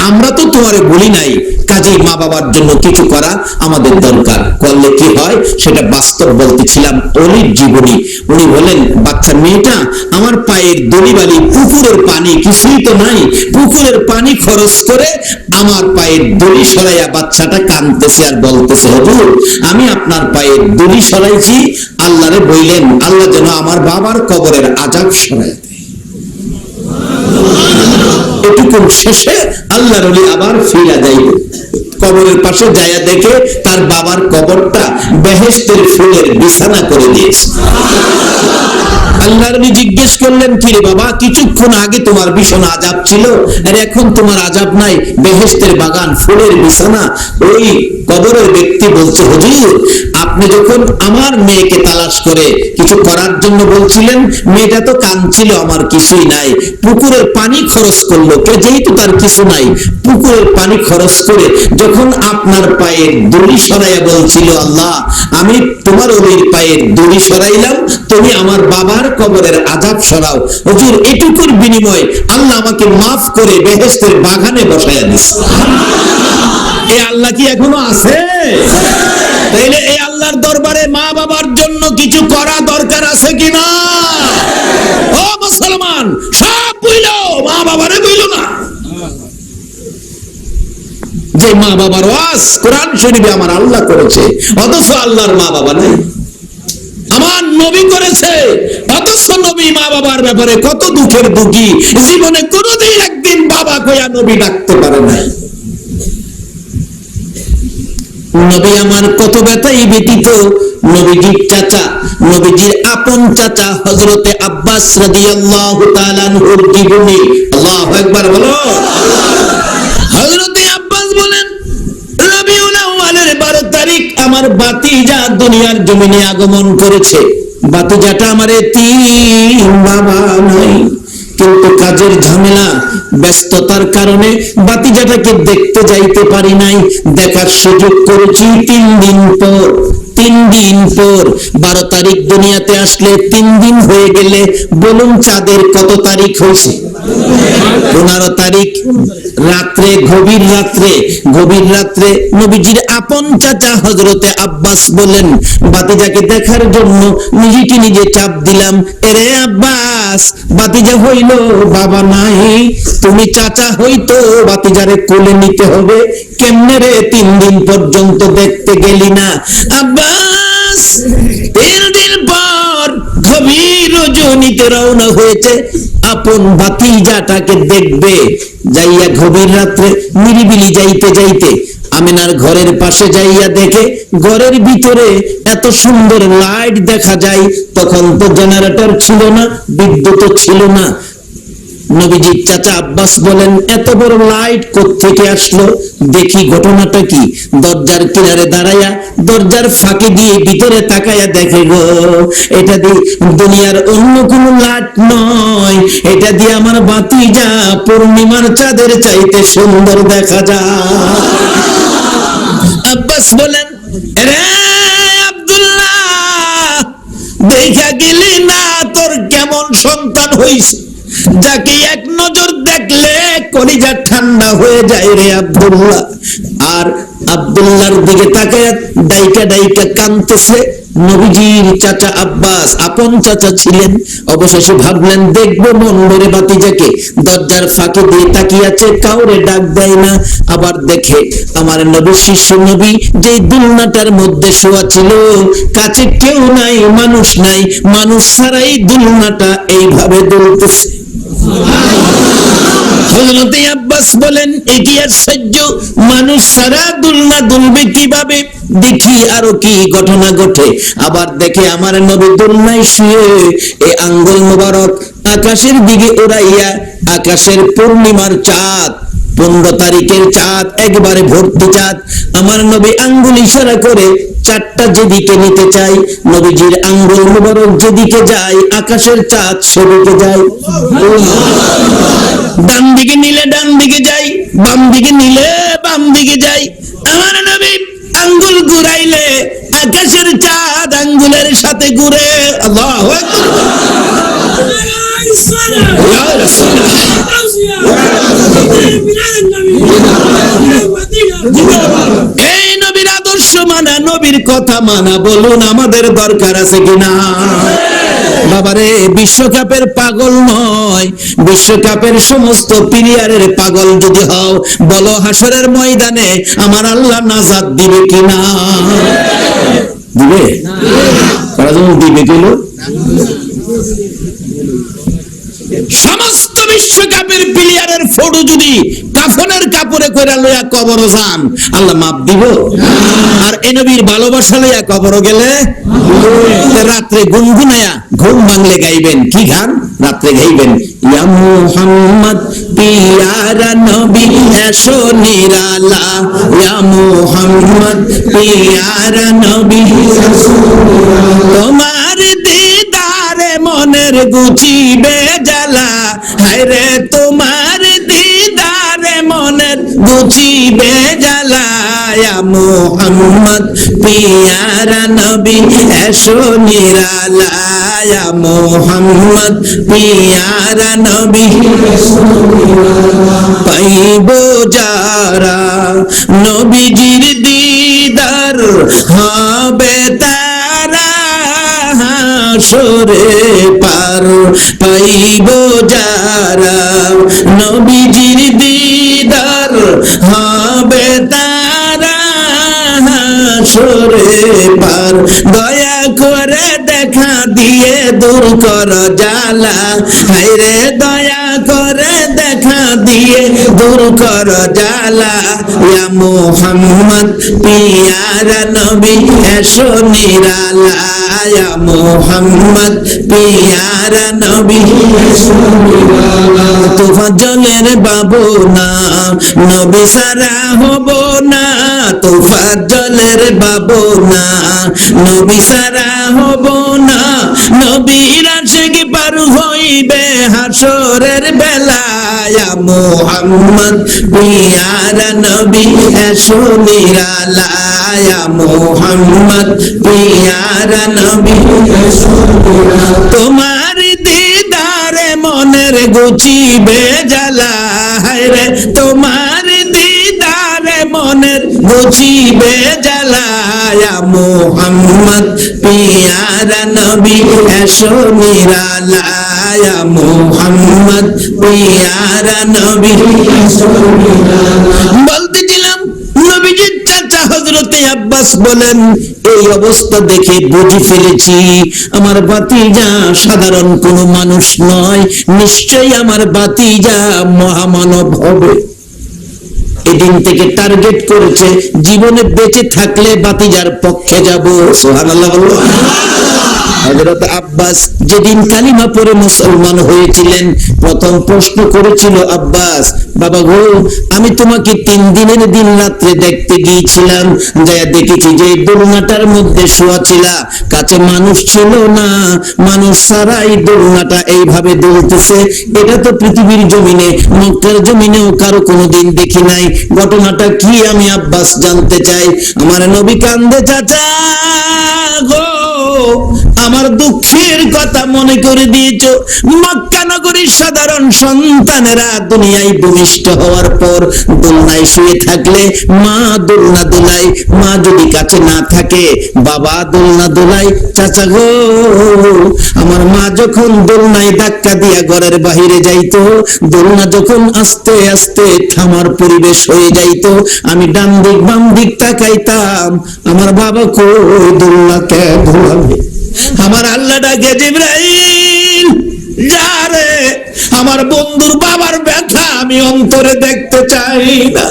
আমরা তো তোমারে বলি নাই, কাজেই মা বাবার জন্য কিছু করা আমাদের দরকার, করলে কি হয় সেটা বাস্তব বলতেছিলাম। অলির জীবনী, উনি বলেন বাচ্চা মেয়েটা আমার পায়ের দড়িবালি, পুকুরের পানি কিছুই তো নাই, পুকুরের পানি খরচ করে আমার পায়ের দড়ি সরাইয়া বাচ্চাটা কাঁদতেছে আর বলতেছে, হুজুর আমি আপনার পায়ের দড়ি সরাইছি, আল্লাহরে বললেন আল্লাহ যেন আমার বাবার কবরের আযাব সরায়। এটুকুন শেষে আল্লাহর ওলি আবার ফিরে যাইবে, কবরের পাশে যাইয়া দেখে তার বাবার কবরটা বেহেশতের ফুলের বিছানা করে দিয়েছে। আল্লাহর নবী জিজ্ঞেস করলেন, কি রে বাবা, কিছুক্ষণ আগে তোমার ভীষণ আযাব ছিল আর এখন তোমার আযাব নাই, বেহেশতের বাগান, ফুলের বিছানা। ওই কবরের ব্যক্তি বলছে, হুজুর আপনি যখন আমার মেয়েকে তালাশ করে কিছু করার জন্য বলছিলেন, মেয়েটা তো কাঁদছিল, আমার কিছুই নাই, পুকুরের পানি খরচ করলো, যেহেতু তার কিছু নাই, পুকুরের পানি খরচ করে যখন আপনার পায়ের দড়ি সরাইয়া বলছিল, আল্লাহ আমি তোমার ওলির পায়ের দড়ি সরাইলাম, তুমি আমার বাবার কবরের আযাব সরাও। হুজুর এটুকুর বিনিময়ে আল্লাহ আমাকে মাফ করে বেহেশতের বাগানে বসাইয়া দিয়েছে। এই আল্লাহ কি এখনো আছে? তাইলে এই আল্লাহর দরবারে মা বাবার জন্য কিছু করা দরকার আছে কিনা? ও মুসলমান, সব বইলো, মা বাবারে বইলো না। যে মা বাবার ওয়াজ কোরআন শরীফে আমার আল্লাহ করেছে, অথচ আল্লাহর মা বাবা নাই। আমার নবী করেছে, অথচ নবী মা বাবার ব্যাপারে কত দুঃখের দুঃখী, জীবনে কোনোদিন একদিন বাবা কইয়া নবী ডাকতে পারে নাই। নবী আমার কত ব্যথাই ব্যতীত নবীজির চাচা, নবীজির আপন চাচা হযরতে আব্বাস রাদিয়াল্লাহু তাআলা আনহুর জীবনী, আল্লাহু আকবার বলো। হযরতে আব্বাস বলেন, রবিউল আউয়ালের 12 তারিখ আমার ভাতিজা দুনিয়ার জমিনে আগমন করেছে। ভাতিজাটা আমার এতিম, বাবা নাই, কিন্তু কাজের ঝামেলা ব্যস্ততার কারণে ভাতিজাটাকে দেখতে যাইতে পারি নাই। দেখার সুযোগ করেছি 3 দিন পর। 3 দিন পর 12 তারিখ দুনিয়াতে আসলে 3 দিন হয়ে গেলে বলুন চাঁদের কত তারিখ হয়েছে? 15 তারিখ রাত্রে, গভীর রাত্রে নবীজির আপন চাচা হযরতে আব্বাস বলেন, ভাতিজাকে দেখার জন্য নিজেকে নিজে চাপ দিলাম, এরে আব্বাস ভাতিজা হইল, বাবা নাই, তুমি চাচা হইতো ভাতিজারে কোলে নিতে হবে, কেমনে রে 3 দিন পর্যন্ত দেখতে গেলি না? আব্বাস 3 দিন পর গভীর রজনীতে রওনা হয়েছে আপন ভাতিজাটাকে দেখবে। যাইয়া গভীর রাত্রে নিরিবিলি যাইতে আমিনার ঘরের পাশে যাইয়া দেখে ঘরের ভিতরে এত সুন্দর লাইট দেখা যায়। তখন তো জেনারেটর ছিল না, বিদ্যুৎ ছিল না। নবীজির চাচা আব্বাস বলেন, এত বড় লাইট কোত্থেকে আসলো? দেখি ঘটনাটা কি। দরজার কিনারে দাঁড়াইয়া দরজার ফাঁকে দিয়ে ভিতরে তাকাইয়া দেখে, গো এটা দিয়ে দুনিয়ার অন্য কোনো লাইট নয়, এটা দিয়ে আমার ভাতিজা পূর্ণিমার চাঁদের চাইতে সুন্দর দেখা যায়। আব্বাস বলেন, রে আব্দুল্লাহ, দেখা গেলি না তোর কেমন সন্তান হইছে, যাকে এক নজর দেখলে কলিজা ঠান্ডা হয়ে যায় রে আব্দুল্লাহ। আর আব্দুল্লাহর দিকে তাকায় ডাইকা কাঁদতেছে, নবীজির চাচা আব্বাস আপন চাচা ছিলেন। অবশেষে ভাবলেন দেখবো মন ভরে ভাতিজাকে, দরজার ফাঁকে দিয়ে তাকিয়ে আছে, কাউরে ডাক দেয় না। আবার দেখে আমার নবীর শিষ্য নবী যে দুলনাটার মধ্যে শোয়া ছিল, কাছে কেউ নাই, মানুষ নাই, মানুষ ছাড়াই দুলনাটা এইভাবে দুলতেছে। হযরতে আব্বাস বলেন এ কি আশ্চর্য, মানুষ ছাড়া দুলনা দুলবে কিভাবে, দেখি আরো কি ঘটনা ঘটে। আবার দেখে আমার নবী দুলনায় শুয়ে এই আঙ্গুল মোবারক আকাশের দিকে উড়াইয়া, আকাশের পূর্ণিমার চাঁদ, 15 তারিখের চাঁদ, একবারে ভর্তি চাঁদ, আমার নবী আঙ্গুল ইশারা করে চাঁদটা যেদিকে নিতে চাই, নবীজির আঙ্গুল মোবারক যেদিকে যায় আকাশের চাঁদ সেদিকে যায়। ডান দিকে নিলে ডান দিকে যাই, বাম দিকে নিলে বাম দিকে যাই। আমার নবী আঙ্গুল ঘুরাইলে আকাশের চাঁদ আঙ্গুলের সাথে ঘুরে। আল্লাহু আকবার। এই নবীর আদর্শ মানা, নবীর কথা মানা, বলুন আমাদের দরকার আছে কিনা? বাবারে, বিশ্বকাপের পাগল নয়, বিশ্বকাপের সমস্ত প্লেয়ারের পাগল যদি হও, বলো হাসরের ময়দানে আমার আল্লাহ নাজাত দিবে কিনা? দিবে? দিবে কিলো? সমস্ত বিশ্বকাপের প্লেয়ারের ফটো যদি কাফনের কাপড়ে করে লইয়া কবর যান, আল্লাহ মাপ দিব? আর এ নবীর ভালোবাসা লইয়া কবর গেলে রাত্রে গুনগুনায়া ঘুম ভাঙলে গাইবেন কি গান? রাত্রে গাইবেন ইয়া মুহাম্মদ পিয়ারা নবী এসো নিরালা, ইয়া মুহাম্মদ পিয়ারা নবী তোমার দিদারে মনের গুচিবে জ্বালা, হায়রে তোমার দিদারে মনের গুচিবে জ্বালা, ইয়া মুহাম্মদ পিয়ারা নবী এসো নিরালা, ইয়া মুহাম্মদ পিয়ারা নবী পাইব যারা নবীজির দিদার হবে তারা হাসরে পার, পাইব যারা নবীজির দিদার হবে তারা হাসরে পার, দয়া করে দেখা দিয়ে দূর কর জ্বালা, হায়রে দয়া করে দেখা দিয়ে দূর কর জ্বালা, ইয়া মুহাম্মদ পিয়ারা নবী এসো নিরালা, ইয়া মুহাম্মদ পিয়ারা নবী এসো নিরালা, তোফাজ্জলের বাবু না নবী সারা হব না, তোফাজ্জলের বাবু না নবী সারা হব না, নবীর আশিক পার হইবে হাসরের বেলা, ইয়া মুহাম্মদ পিয়ারা নবী এসো নিরালা, ইয়া মুহাম্মদ পিয়ারা নবী এসো নিরালা, তোমার দিদারে মনের গুচিবে জ্বালা, হায়রে তোমার দিদারে মনের গুচিবে জ্বালা, ইয়া মুহাম্মদ পিয়ারা নবী এসো নিরালা, ইয়া মুহাম্মদ পিয়ারা নবী এসো নিরালা। বলতেছিলাম নবীজির চাচা হযরতে আব্বাস বলেন এই অবস্থা দেখে বুঝে ফেলেছি আমার ভাতিজা সাধারণ কোনো মানুষ নয়, নিশ্চয়ই আমার ভাতিজা মহামানব হবে। এদিন থেকে টার্গেট করেছে জীবনে বেঁচে থাকলে ভাতিজার পক্ষে যাব। সুবহানাল্লাহ বলো। হযরত আব্বাস যেদিন কালিমা পড়ে মুসলমান হয়েছিলেন, প্রথম প্রশ্ন করেছিল আব্বাস, বাবা গো আমি তোমাকে 3 দিনের দিন রাত্রে দেখতে গিয়েছিলাম, যা দেখেছি যে দোলনাটার মধ্যে শোয়া ছিলা, কাছে মানুষ ছিল না, মানুষ ছাড়াই দোলনাটা এইভাবে দুলতেছে, এটা তো পৃথিবীর জমিনে মক্কার জমিনেও কারো কোনোদিন দেখি নাই, ঘটনাটা কি আমি আব্বাস জানতে চাই। আমার নবী কান্দে, চাচা গো আমার দুঃখের কথা মনে করে দিয়েছো। মক্কা নগরীর সাধারণ সন্তানেরা দুনিয়ায় ভূমিষ্ঠ হওয়ার পর দোলনায় শুয়ে থাকলে মা দোলনা দোলায়, মা যদি কাছে না থাকে বাবা দোলনা দোলায়। চাচা গো, আমার মা যখন দোলনায় ধাক্কা দিয়া ঘরের বাহিরে যাইতো, দোলনা যখন আস্তে আস্তে থামার পরিবেশ হয়ে যাইতো, আমি ডান দিক বাম দিক তাকাইতাম, আমার বাবা কই দোলনা কে দোলাবে। আমার আল্লাহ ডাকে, জিবরাইল যা রে, আমার বন্ধুর বাবার ব্যথা আমি অন্তরে দেখতে চাই না।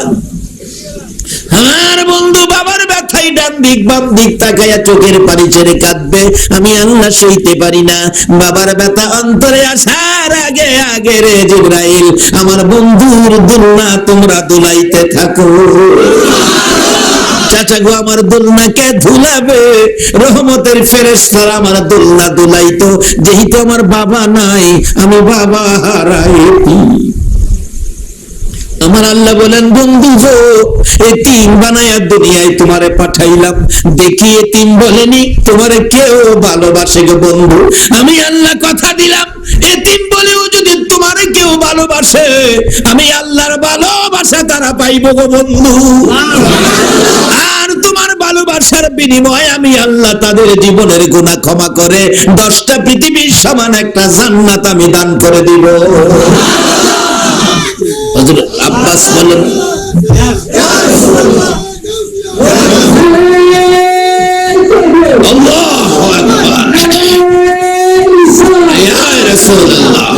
আমার বন্ধু বাবার ব্যথাই ডান দিক বাম দিক তাকাইয়া চোখের পানি ছেড়ে কাঁদবে, আমি আল্লাহ সইতে পারি না। বাবার ব্যথা অন্তরে আসার আগে আগে রে জিবরাইল আমার বন্ধুর দোলনা তোমরা দুলাইতে থাকো। চাচা গো, আমার দোলনাকে ধুলাবে? রহমতের ফেরেশতারা আমার দোলনা দুলাইতো। যেহেতু আমার বাবা নাই, আমি বাবা হারাইছি। আমার আল্লাহ বলেন, বন্ধু গো, এতিম বানায়া দুনিয়ায় তোমারে পাঠাইলাম, দেখি এতিম বলেনি তোমারে কেউ ভালোবাসে গো বন্ধু। আমি আল্লাহ কথা দিলাম, এতিম বলেও যদি তোমারে কেউ ভালোবাসে, আমি আল্লাহর ভালোবাসা তারা পাইব গো বন্ধু। আর তোমার ভালোবাসার বিনিময়ে আমি আল্লাহ তাদের জীবনের গুনাহ ক্ষমা করে 10টা পৃথিবীর সমান একটা জান্নাত আমি দান করে দিব। হযরত আব্বাস বলেন, আল্লাহু আকবার, ইয়া রাসূলুল্লাহ,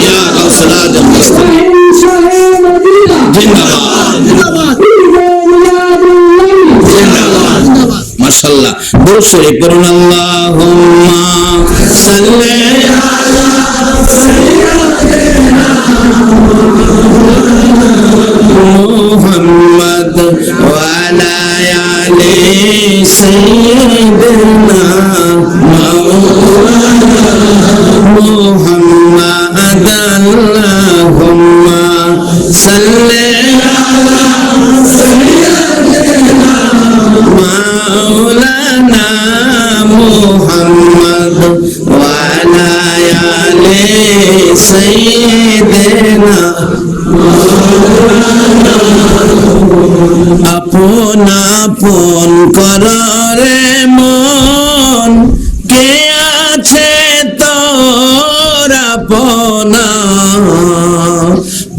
ইয়া গাউসুল আজম মুস্তাফা, জিন্দাবাদ জিন্দাবাদ জিন্দাবাদ। মাশাআল্লাহ, দরুদ শরীফ পড়ুন। আল্লাহুম্মা সাল্লি আলা মুহাম্মদ ওয়া আলা আলি সাইয়্যিদিনা মাওলানা মুহাম্মদ। আল্লাহুম্মা সাল্লি আলা সাইয়্যিদিনা মাওলানা মুহাম্মদ ওয়া আলা আলি সাইয়্যিদিনা। আপন আপন কররে মন, কে আছে তোর আপনা?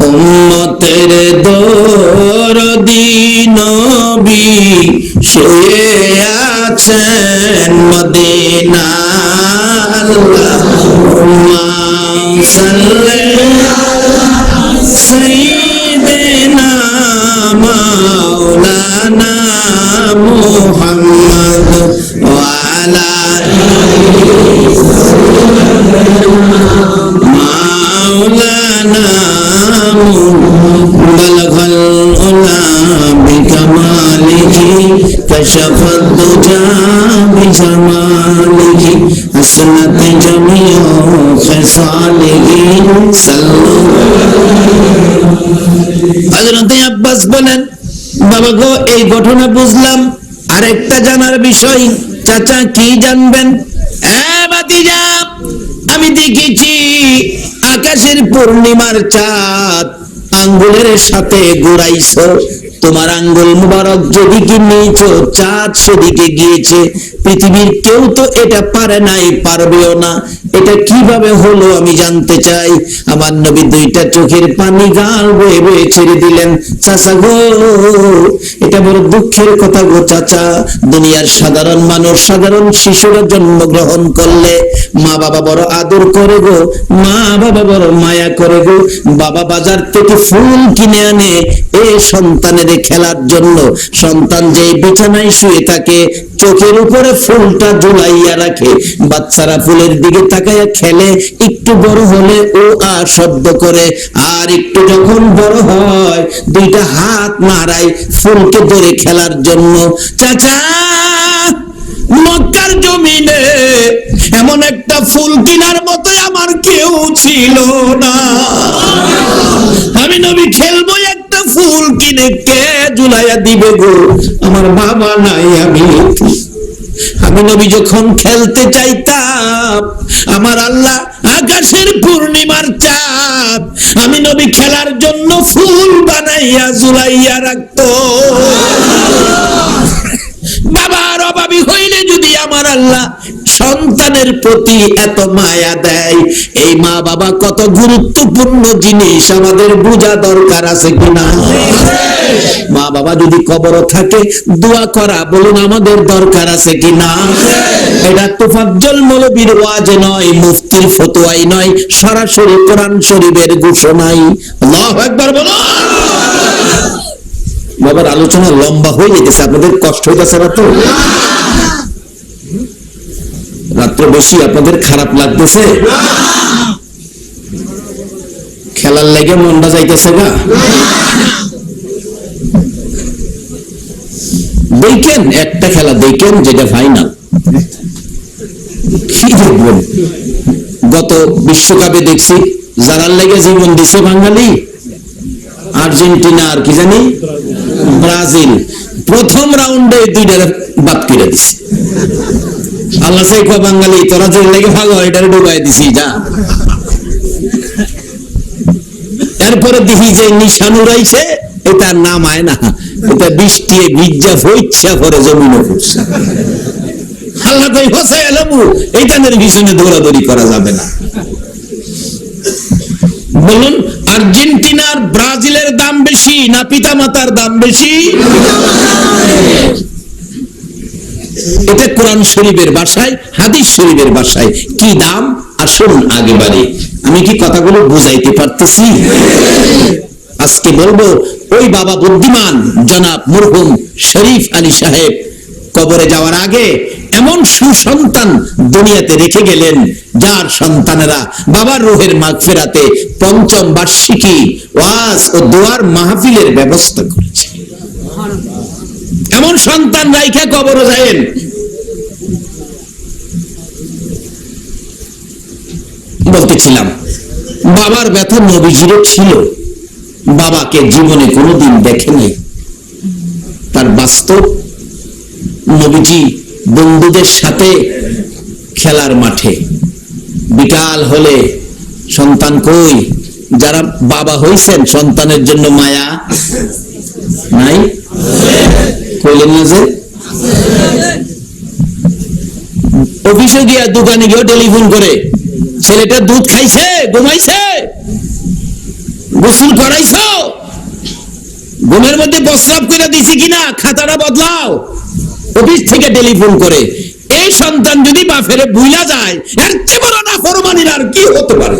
উম্মতের দরদি নবী শুয়ে আছেন মদিনা। আল্লাহুম্মা সাল্লি আলা সাইয়্যিদিনা মাওলানা মুহাম্মদ ওয়া আলা মাওলানা বালাগাল উলা বিকামালিহি কাশাফাদ দুজা বিজামালিহি হাসনাত জামিউ খিসালিহি হযরত আব্বাস বলেন, বাবা গো, এই ঘটনা বুঝলাম, আরেকটা জানার বিষয়। চাচা কি জানবেন? ভাতিজা, আমি দেখেছি আকাশের পূর্ণিমার চাঁদ আঙ্গুলের সাথে ঘুরাইছো, তোমার আঙ্গুল মুবারক যেদিকে নিয়েছো চাঁদ সেদিকে গিয়েছে। পৃথিবীর কেউ তো এটা পারে নাই, পারবেও না। এটা কিভাবে হলো আমি জানতে চাই। আমার নবী 2টা চোখের পানি গাল বয়ে বয়ে ছেড়ে দিলেন। চাচা গো, এটা বড় দুঃখের কথা গো চাচা। দুনিয়ার সাধারণ মানুষ, সাধারণ শিশুরা জন্মগ্রহণ করলে মা বাবা বড় আদর করে গো, মা বাবা বড় মায়া করে গো। বাবা বাজার থেকে ফুল কিনে আনে এ সন্তানের খেলার জন্য। সন্তান যেই বিছানায় শুয়ে থাকে চোখের উপরে ফুলটা ঝুলাইয়া রাখে, বাচ্চারা ফুলের দিকে তাকাইয়া খেলে। একটু বড় হলে ও আ শব্দ করে, আর একটু যখন বড় হয় 2টা হাত নাড়ায় ফুলকে ধরে খেলার জন্য। চাচা, মক্কার জমিনে এমন একটা ফুল কিনার মতো আমার কেউ ছিল না। আমি নবী খেলবো, একটা ফুল কিনে কে ঝুলাইয়া দিবে গো? আমার বাবা নাই, আমি আমি নবী যখন খেলতে চাইতাম, আমার আল্লাহ আকাশের পূর্ণিমার চাঁদ আমি নবী খেলার জন্য ফুল বানাইয়া ঝুলাইয়া রাখতো। বাবার অভাবী হইলে যদি আমার আল্লাহ সন্তানের প্রতি এত মায়া দেয়, এই মা বাবা কত গুরুত্বপূর্ণ জিনিস আমাদের বোঝা দরকার আছে কিনা? মা বাবা যদি কবর থাকে দোয়া করা বলুন আমাদের দরকার আছে কিনা? এটা তোফাজ্জল মৌলবীর ওয়াজ নয়, মুফতির ফতোয়াই নয়, সরাসরি কোরআন শরীফের ঘোষণাই। আল্লাহু আকবার বলো। বাবার আলোচনা লম্বা হয়ে যেতেছে, আপনাদের কষ্ট হইতেছে না তো? রাত্রে বেশি আপনাদের খারাপ লাগতেছে? খেলার লেগে মনটা যাইতেছে না? দেখেন একটা খেলা দেখেন যেটা ফাইনাল। কি দেখবেন? গত বিশ্বকাপে দেখছি যারা লেগে জীবন দিছে বাঙালি, আর্জেন্টিনা আর কি জানি ব্রাজিল, প্রথম রাউন্ডে দুইটা বাদ করে দিছে। আল্লাহ সাইক বাঙালি তোরা যে লেগে ভালো এটা ডুবাই দিছি যা। এরপরে দেখি যে নিশান উড়াইছে, এটা নামায় না, এটা বৃষ্টি ভিজা হইচ্ছা করে জমিনে পড়ছে। আল্লাহ কই হোসে এলামু এইটানের পিছনে দৌড়াদৌড়ি করা যাবে না। বলুন আর্জেন্টিনার ব্রাজিলের দাম বেশি না পিতা মাতার দাম বেশি? এটা কোরআন শরীফের ভাষায়, হাদিস শরীফের ভাষায় কি দাম আসুন আগে বাড়ি। আমি কি কথাগুলো বুঝাইতে পারতেছি? আজকে বলবো ওই বাবা বুদ্ধিমান জনাব মরহুম শরীফ আলী সাহেব কবরে যাওয়ার আগে এমন সুসন্তান দুনিয়াতে রেখে গেলেন, যার সন্তানেরা বাবার রূহের মাগফিরাতে পঞ্চম বার্ষিকী ওয়াজ ও দোয়ার মাহফিলের ব্যবস্থা করেছে। এমন সন্তান রাইখা কবরে যায়েন। বলতেছিলাম বাবার ব্যথা নবীজিরও ছিল, বাবাকে জীবনে কোনোদিন দেখেনি। তার বাস্তব নবীজি বন্ধুদের সাথে খেলার মাঠে বিকাল হলে সন্তান কই? যারা বাবা হইছেন সন্তানের জন্য মায়া নাই? কইলেন না যে? অফিসে গিয়া দোকানে গিয়ে টেলিফোন করে ছেলেটা দুধ খাইছে, ঘুমাইছে, গোসল করাইছো, ঘুমের মধ্যে প্রস্রাব করে দিছি কিনা, খাতাটা বদলাও। অফিস থেকে টেলিফোন করে। এই সন্তান যদি বাপেরে ভুলা যায়, এর চেয়ে বড় নাফরমানির আর কি হতে পারে?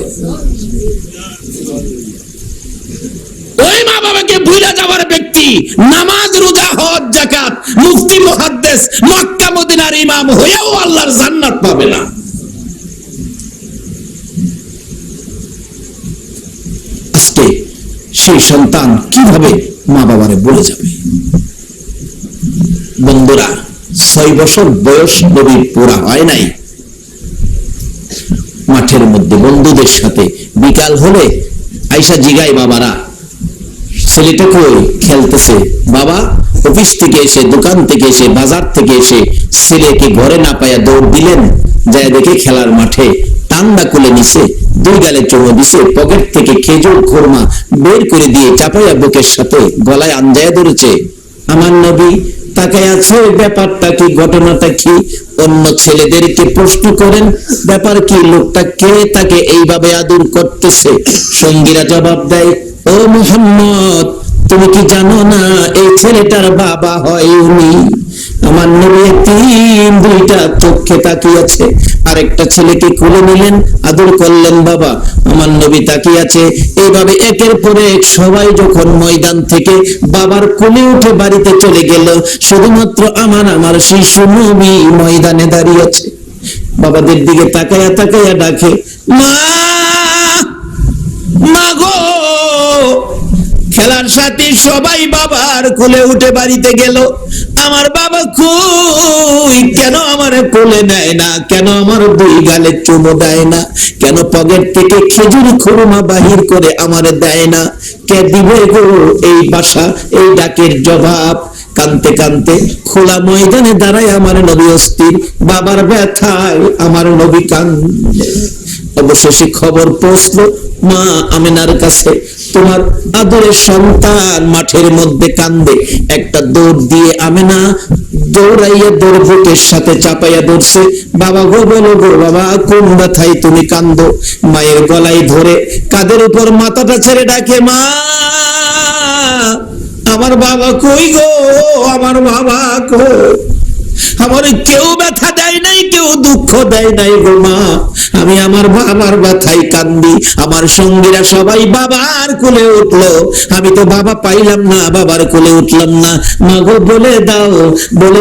ওই মা বাবাকে ভুলা যাওয়ার ব্যক্তি নামাজ, রোজা, হজ, যাকাত, মুফতি, মুহাদ্দিস, মক্কা মদিনার ইমাম হয়েও আল্লাহর জান্নাত পাবে না। আজকে সেই সন্তান কিভাবে মা বাবারে বলে যাবে? বন্ধুরা, 6 বছর বয়স নবীর পুরা হয় নাই, মাঠের মধ্যে বন্ধুদের সাথে বিকাল হলে আইসা জিগায় বাবারা ছেলেটা কই? খেলতেছে। বাবা অফিস থেকে এসে, দোকান থেকে এসে, বাজার থেকে এসে ছেলেকে ঘরে না পাইয়া দৌড় দিলেন, যায় দেখে খেলার মাঠে টান্ডা কোলে নিছে, 2 গালে চুমো দিছে, পকেট থেকে খেজুর খুরমা বের করে দিয়ে চাপাইয়া বুকের সাথে গলায় আঞ্জায়া ধরেছে। আমার নবী তাকায় আছে, ব্যাপারটা কি, ঘটনাটা কি? অন্য ছেলেদেরকে প্রশ্ন করেন ব্যাপার কি, লোকটা কে, তাকে এইভাবে আদর করতেছে? সঙ্গীরা জবাব দেয়, ও মুহাম্মদ তুমি কি জানো না এই ছেলেটার বাবা হয় উনি? আমার নবী 2টা চোখে তাকিয়ে আছে, আরেকটা ছেলেকে কোলে নিলেন, আদর করলেন। বাবা আমার নবী তাকিয়ে আছে। এইভাবে একের পর এক সবাই যখন ময়দান থেকে বাবার কোলে উঠে বাড়িতে চলে গেল, শুধুমাত্র আমার শিশু নবী ময়দানে দাঁড়িয়ে আছে। বাবাদের দিকে তাকায়া তাকায়া ডাকে, মা, মা গো। খেলার সাথে সবাই বাবার কোলে উঠে বাড়িতে গেল, আমার বাবা কই? কেন আমার কোলে নেয় না? কেন আমার 2 গালে চুমো দেয় না? কেন পকেট থেকে খেজুর খুরমা বাহির করে আমারে দেয় না? কে দিবে গো এই বাসা, এই ডাকের জবাব? কানতে কানতে খোলা ময়দানে দাঁড়ায় আমার নবী অস্থির, বাবার ব্যথায় আমার নবী কান্দে। অবশেষে খবর পৌঁছলো মা আমেনার কাছে, তোমার আদরের সন্তান মাঠের মধ্যে কান্দে। একটা দৌড় দিয়ে আমেনা দৌড়াইয়া দৌড় বুকের সাথে চাপাইয়া ধরছে, বাবা গো বলো গো বাবা, কোন ব্যথায় তুমি কান্দো? মায়ের গলায় ধরে কাদের উপর মাথাটা ছেড়ে ডাকে, মা আমার বাবা কই গো, আমার বাবা কই? আমার কেউ ব্যথা দেয় নাই, কেউ দুঃখ দেয় নাই গো মা, আমি আমার বাবার ব্যথায় কান্দি। আমার সঙ্গীরা সবাই বাবার কোলে উঠলো, আমি তো বাবা পাইলাম না, বাবার কোলে উঠলাম না। মা গো বলে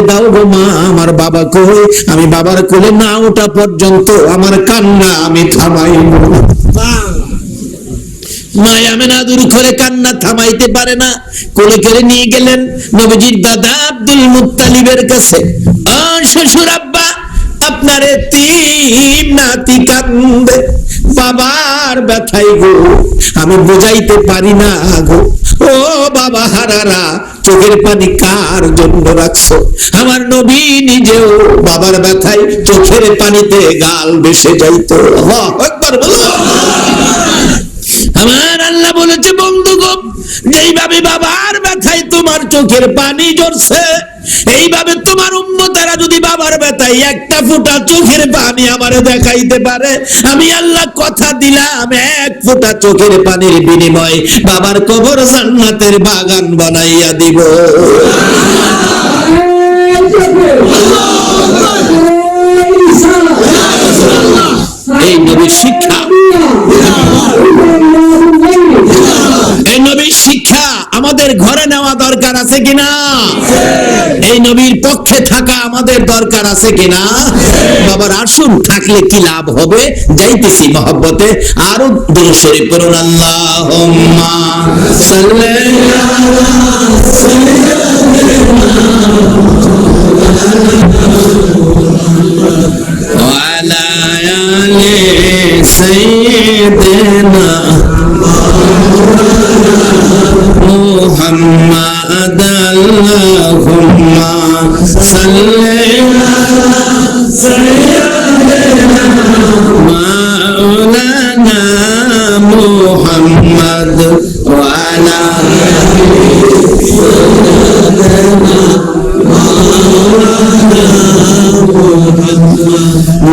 দাও গো মা, আমার বাবা কই? আমি বাবার কোলে না ওঠা পর্যন্ত আমার কান্না আমি থামাইব না। মা আমেনা দূর করে কান্না থামাইতে পারে না, কোলে করে নিয়ে গেলেন নবীজির দাদা আব্দুল মুত্তালিবের কাছে। শ্বশুর আব্বা, আপনার এতিম নাতি কান্দে বাবার ব্যথায় গো, আমি বুঝাইতে পারি না গো। ও বাবা হারারা, চোখের পানি কার জন্য রাখছো? আমার নবী নিজেও বাবার ব্যথায় চোখের পানিতে গাল ভেসে যাইতো। আল্লাহু আকবার বলো। আমার আল্লাহ বলেছে, বন্ধু গো, যেইভাবে বাবার ব্যথায় তোমার চোখের পানি ঝরছে, এইভাবে তোমার উম্মতেরা যদি বাবার ব্যথায় একটা ফোঁটা চোখের পানি আমারে দেখাইতে পারে, আমি আল্লাহ কথা দিলাম, এক ফোঁটা চোখের পানির বিনিময়ে বাবার কবর জান্নাতের বাগান বানাইয়া দিব। এই নবীর শিক্ষা, এই নবীর শিক্ষা আমাদের ঘরে নেওয়া দরকার আছে কিনা? এই নবীর পক্ষে থাকা আমাদের দরকার আছে কিনা? বাবার আসুন, থাকলে কি লাভ হবে? যাইতেছি মহব্বতে, আরো দুরূদ শরীফ পড়ুন। আল্লাহুম্মা সাল্লি আলা আলি সাইয়্যিদিনা মুহাম্মাদ। আল্লাহুম্মা সাল্লি আলা সাইয়্যিদিনা মাওলানা মুহাম্মাদ ওয়া আলা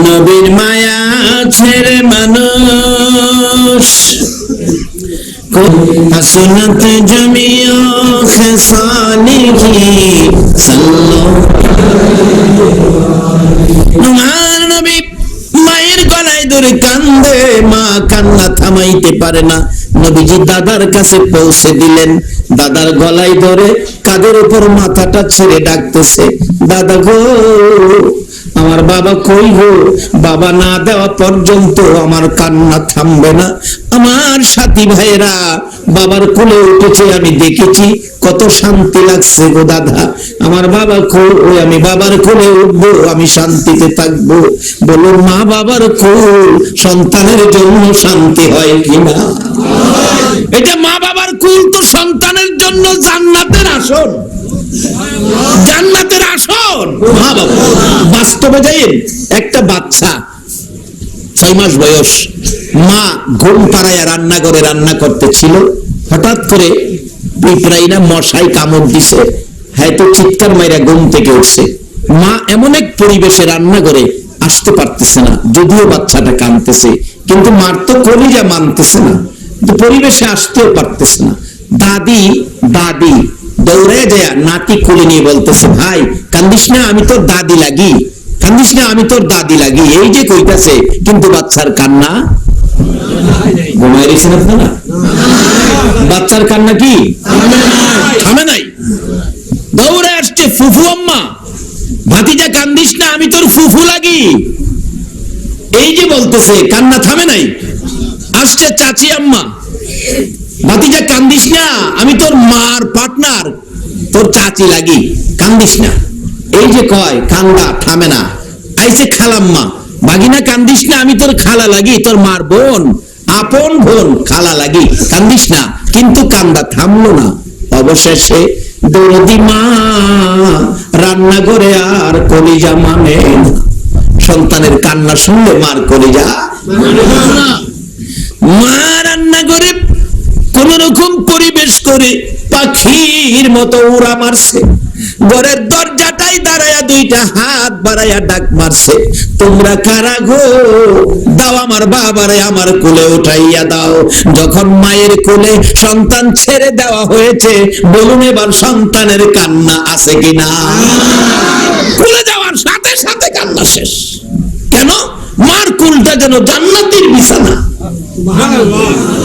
নবীর মায়া ছেড়ে মানুষ হাসনাত জামিয়া খেসালিহি সাল্লাল্লাহু নবী মায়ের গলায় ধরে কান্দে, মা কান্না থামাইতে পারে না। নবীজি দাদার কাছে পৌঁছে দিলেন, দাদার গলায় ধরে কাদের উপর মাথাটা ছেড়ে ডাকতেছে, দাদা গো, আমার বাবা কই গো? বাবা না দেওয়া পর্যন্ত আমার কান্না থামবে না। আমার সাথী ভাইরা বাবার কোলে উঠেছে, আমি দেখেছি, কত শান্তি লাগছে গো দাদা। আমার বাবা কই? আমি বাবার কোলে উঠবো, আমি শান্তিতে থাকবো। বলুন, মা বাবার কোল সন্তানের জন্য শান্তি হয় কিনা? এটা মা বাবার কোল তো সন্তানের জন্য জান্নাতের আসন, জান্নাতের আসন। মা বাবা বাস্তবে যাই, একটা বাচ্চা 6 মাস বয়স, মা ঘুম পাড়াইয়া রান্নাঘরে রান্না করতেছিল, হঠাৎ করে পিঁপড়াইনা মশাই কামড় দিছে, হয়তো চিৎকার মাইরা ঘুম থেকে উঠছে। মা এমন এক পরিবেশে রান্নাঘরে আসতে পারতেছে না, যদিও বাচ্চাটা কাঁদতেছে, কিন্তু মার তো কলিজা মানতেছে না, পরিবেশে আসতেও পারতেছে না। দাদি দৌড়ে যায় নাতি কোলে নিয়ে বলতেছে, ভাই কান্দিস না, আমি তোর দাদি লাগি, কান্দিস না, আমি তোর দাদি লাগি, এই যে কইতাছে, কিন্তু বাচ্চার কান্না ঘুমাই রেছেন আপনারা? বাচ্চার কান্না কি থামে নাই? দৌড়ে আসছে ফুফু আম্মা, ভাতিজা কান্দিস না, আমি তোর ফুফু লাগি, এই যে বলতেছে, কান্না থামে নাই। আসছে চাচি আম্মা, ভাতিজা কান্দিস না, আমি তোর মার পার্টনার, তোর চাচি লাগি, কান্দিস না, এই যে কয়, কান্দা থামে না। আইছে খালাম্মা, বাগিনা কান্দিস না, আমি তোর খালা লাগি, তোর মার বোন, আপন বোন, খালা লাগি, কান্দিস না, কিন্তু কান্দা থামলো না। অবশেষে দরদি মা রান্না করে আর কলিজা মানে না। সন্তানের কান্না শুনলে মার কলিজা মা রান্না করে কোন রকম পরিবেশ করে পাখির মতো উড়া মারছে, ঘরের দরজাটাই দাঁড়ায়া দুইটা হাত বাড়াইয়া ডাক মারছে, তোমরা কারা গো, দাও আমার বাবারে আমার কোলে উঠাইয়া দাও। যখন মায়ের কোলে সন্তান ছেড়ে দেওয়া হয়েছে, বলুন এবার সন্তানের কান্না আছে কিনা? কোলে যাওয়ার সাথে সাথে কান্না শেষ। কেন? মার কোলটা যেন জান্নাতের বিছানা।